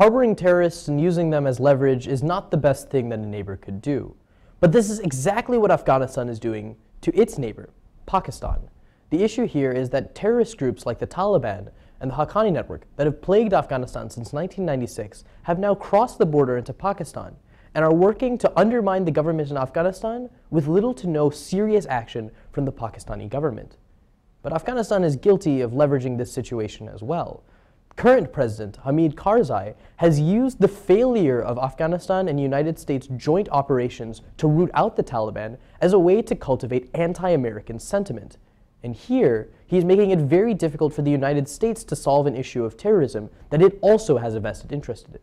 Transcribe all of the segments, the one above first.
Harboring terrorists and using them as leverage is not the best thing that a neighbor could do. But this is exactly what Afghanistan is doing to its neighbor, Pakistan. The issue here is that terrorist groups like the Taliban and the Haqqani network that have plagued Afghanistan since 1996 have now crossed the border into Pakistan and are working to undermine the government in Afghanistan with little to no serious action from the Pakistani government. But Afghanistan is guilty of leveraging this situation as well. Current President Hamid Karzai has used the failure of Afghanistan and United States joint operations to root out the Taliban as a way to cultivate anti-American sentiment. And here, he's making it very difficult for the United States to solve an issue of terrorism that it also has a vested interest in.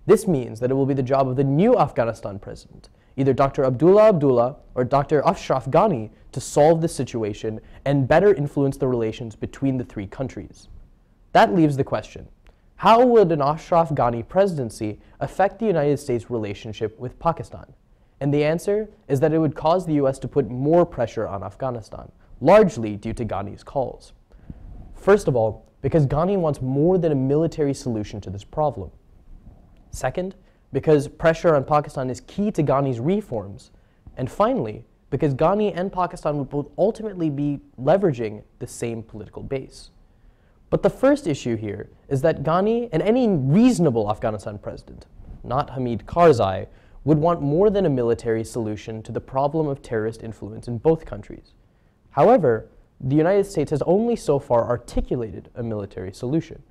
This means that it will be the job of the new Afghanistan president, either Dr. Abdullah or Dr. Ashraf Ghani, to solve this situation and better influence the relations between the three countries. That leaves the question, how would an Ashraf Ghani presidency affect the United States' relationship with Pakistan? And the answer is that it would cause the US to put more pressure on Afghanistan, largely due to Ghani's calls. First of all, because Ghani wants more than a military solution to this problem. Second, because pressure on Pakistan is key to Ghani's reforms. And finally, because Ghani and Pakistan would both ultimately be leveraging the same political base. But the first issue here is that Ghani and any reasonable Afghanistan president, not Hamid Karzai, would want more than a military solution to the problem of terrorist influence in both countries. However, the United States has only so far articulated a military solution.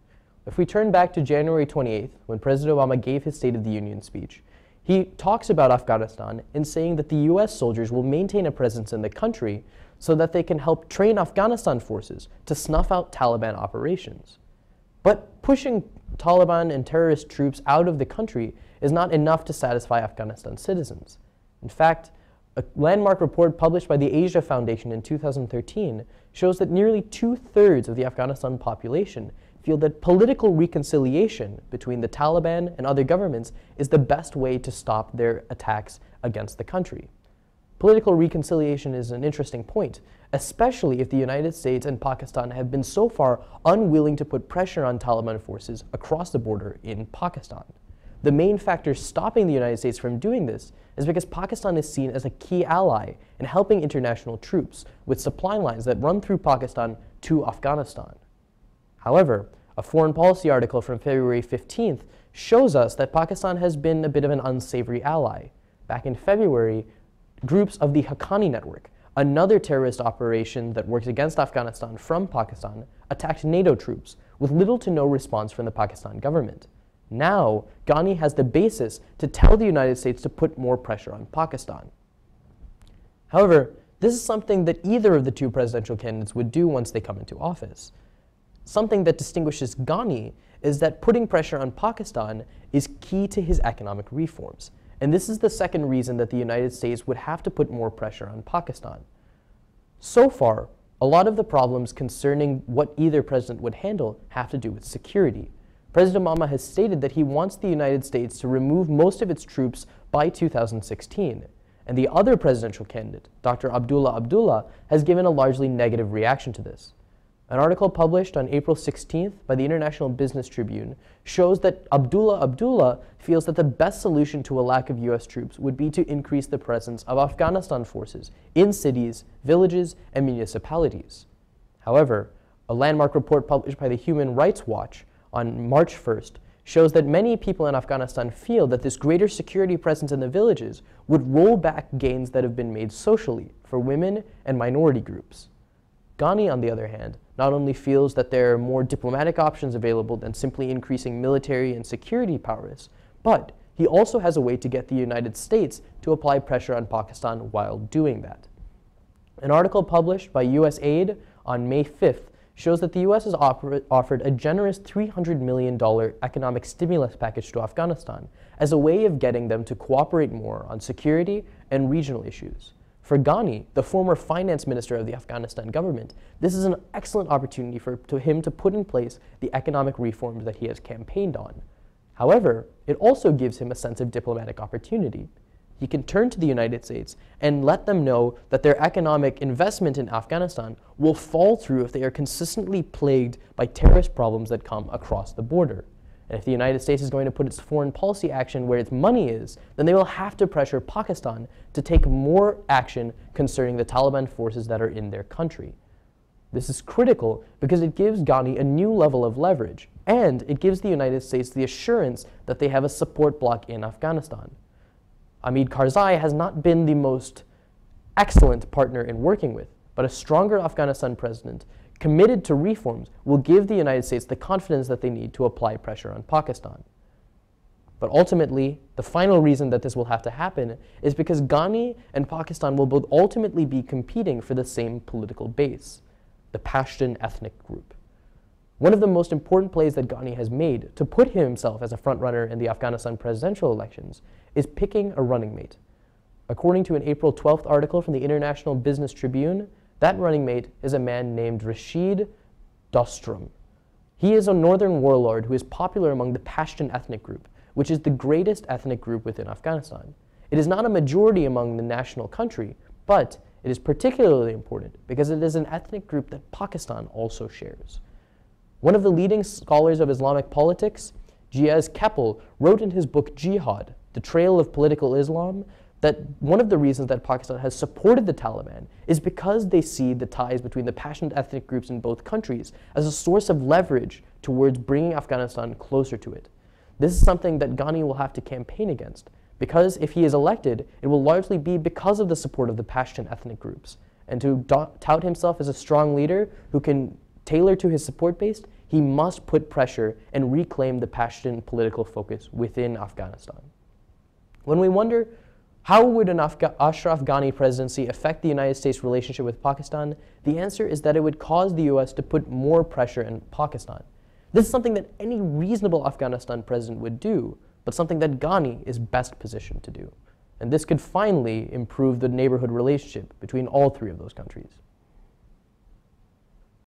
If we turn back to January 28th, when President Obama gave his State of the Union speech, he talks about Afghanistan in saying that the US soldiers will maintain a presence in the country so that they can help train Afghanistan forces to snuff out Taliban operations. But pushing Taliban and terrorist troops out of the country is not enough to satisfy Afghanistan citizens. In fact, a landmark report published by the Asia Foundation in 2013 shows that nearly 2/3 of the Afghanistan population feel that political reconciliation between the Taliban and other governments is the best way to stop their attacks against the country. Political reconciliation is an interesting point, especially if the United States and Pakistan have been so far unwilling to put pressure on Taliban forces across the border in Pakistan. The main factor stopping the United States from doing this is because Pakistan is seen as a key ally in helping international troops with supply lines that run through Pakistan to Afghanistan. However, a foreign policy article from February 15th shows us that Pakistan has been a bit of an unsavory ally. Back in February, groups of the Haqqani network, another terrorist operation that works against Afghanistan from Pakistan, attacked NATO troops with little to no response from the Pakistan government. Now, Ghani has the basis to tell the United States to put more pressure on Pakistan. However, this is something that either of the two presidential candidates would do once they come into office. Something that distinguishes Ghani is that putting pressure on Pakistan is key to his economic reforms. And this is the second reason that the United States would have to put more pressure on Pakistan. So far, a lot of the problems concerning what either president would handle have to do with security. President Obama has stated that he wants the United States to remove most of its troops by 2016. And the other presidential candidate, Dr. Abdullah, has given a largely negative reaction to this. An article published on April 16th by the International Business Tribune shows that Abdullah feels that the best solution to a lack of US troops would be to increase the presence of Afghanistan forces in cities, villages, and municipalities. However, a landmark report published by the Human Rights Watch on March 1st shows that many people in Afghanistan feel that this greater security presence in the villages would roll back gains that have been made socially for women and minority groups. Ghani, on the other hand, not only feels that there are more diplomatic options available than simply increasing military and security powers, but he also has a way to get the United States to apply pressure on Pakistan while doing that. An article published by USAID on May 5th shows that the US has offered a generous $300 million economic stimulus package to Afghanistan as a way of getting them to cooperate more on security and regional issues. For Ghani, the former finance minister of the Afghanistan government, this is an excellent opportunity for him to put in place the economic reforms that he has campaigned on. However, it also gives him a sense of diplomatic opportunity. He can turn to the United States and let them know that their economic investment in Afghanistan will fall through if they are consistently plagued by terrorist problems that come across the border. And if the United States is going to put its foreign policy action where its money is, then they will have to pressure Pakistan to take more action concerning the Taliban forces that are in their country. This is critical because it gives Ghani a new level of leverage, and it gives the United States the assurance that they have a support bloc in Afghanistan. Hamid Karzai has not been the most excellent partner in working with, but a stronger Afghanistan president committed to reforms will give the United States the confidence that they need to apply pressure on Pakistan. But ultimately, the final reason that this will have to happen is because Ghani and Pakistan will both ultimately be competing for the same political base, the Pashtun ethnic group. One of the most important plays that Ghani has made to put himself as a frontrunner in the Afghanistan presidential elections is picking a running mate. According to an April 12th article from the International Business Tribune, that running mate is a man named Rashid Dostrum. He is a northern warlord who is popular among the Pashtun ethnic group, which is the greatest ethnic group within Afghanistan. It is not a majority among the national country, but it is particularly important because it is an ethnic group that Pakistan also shares. One of the leading scholars of Islamic politics, Giaz Keppel, wrote in his book Jihad, The Trail of Political Islam, that one of the reasons that Pakistan has supported the Taliban is because they see the ties between the Pashtun ethnic groups in both countries as a source of leverage towards bringing Afghanistan closer to it. This is something that Ghani will have to campaign against, because if he is elected, it will largely be because of the support of the Pashtun ethnic groups. And to tout himself as a strong leader who can tailor to his support base, he must put pressure and reclaim the Pashtun political focus within Afghanistan. When we wonder, how would an Ashraf Ghani presidency affect the United States' relationship with Pakistan? The answer is that it would cause the US to put more pressure in Pakistan. This is something that any reasonable Afghanistan president would do, but something that Ghani is best positioned to do. And this could finally improve the neighborhood relationship between all three of those countries.